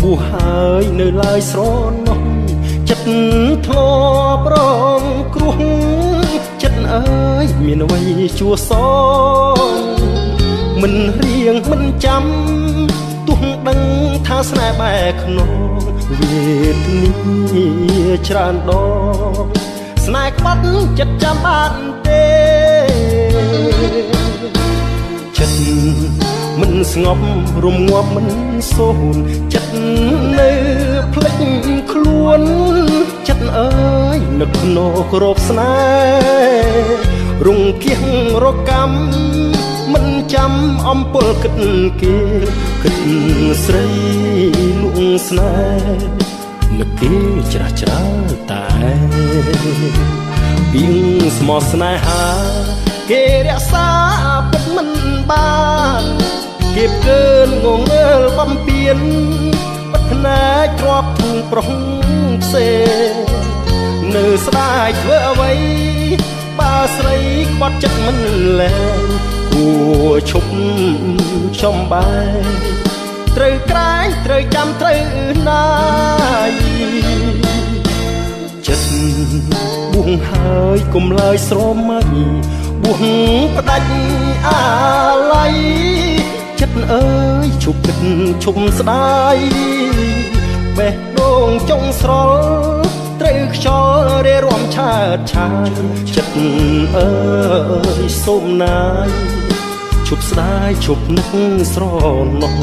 បួហើយនៅឡើយស្រណោះចិត្តធ្លាប់រងគ្រោះចិត្តអើយមានអ្វីជួសងមិនរៀងមិនចាំទោះដឹងថាស្នេហ៍បែកខ្នងវេទនាច្រើនដងស្នេហ៍ក្បត់ចិត្តចាំបានទេចិត្តមិនស្ងប់រំងាប់មិនសូន្យចិត្តនៅភ្លេចខ្លួនចិត្តអើយនឹកណោរកស្នេហ៍រងគៀងរកម្មមិនចាំអំពើគិតគេគិតស្រីលួងស្នេហ៍នឹកគេច្រាស់ច្រាលតែពីងស្មោះស្នេហាគេរក្សាពិតមិនបានគេផ្កើនងងើលបំពេញបិទភ្នែកទ្របធុងប្រុងផ្សេងនៅស្ដាយធ្វើអ្វីបើស្រីក្បត់ចិត្តមិនលែងគួរឈប់ចំបែត្រូវក្រែងត្រូវចាំត្រូវណាយចិត្តបួងហើយកុំឡើយស្រមៃបួងផ្ដាច់អាឡ័យចិត្តអើយឈប់គិតឈប់ស្ដាយបេះដូងចុងស្រល់ត្រូវខ្យល់រារាំឆើតឆាយចិត្តអើយសូមណាយឈប់ស្ដាយឈប់នឹកស្រណោះ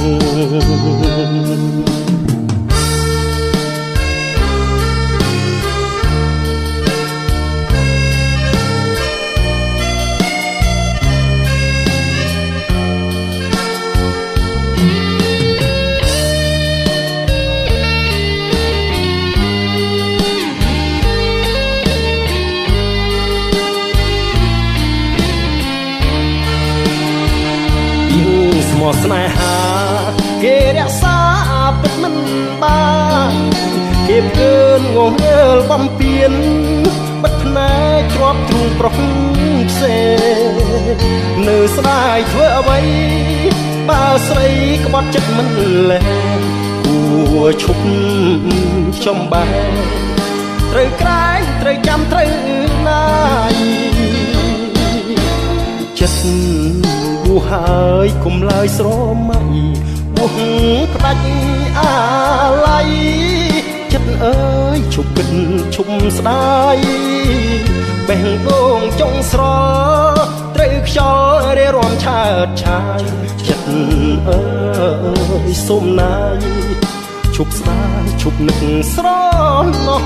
ស្មោះស្នេហាគេរក្សាពិតមិនបានគេផ្កើនងងើលបំពេញបិទភ្នែកទ្របទ្រូងប្រុសផ្សេងនៅស្ដាយធ្វើអ្វីបើស្រីក្បត់ចិត្តមិនលែងគួរឈប់ចំបែត្រូវក្រែងត្រូវចាំត្រូវណាយចិត្តបួហើយកុំឡើយស្រមៃបួផ្ដាច់អាឡ័យចិត្តអើយឈប់គិតឈប់ស្ដាយបេះដូងចុងស្រល់ត្រូវខ្យល់រារាំឆើតឆាយចិត្តអើយសូមណាយឈប់ស្ដាយឈប់នឹកស្រណោះ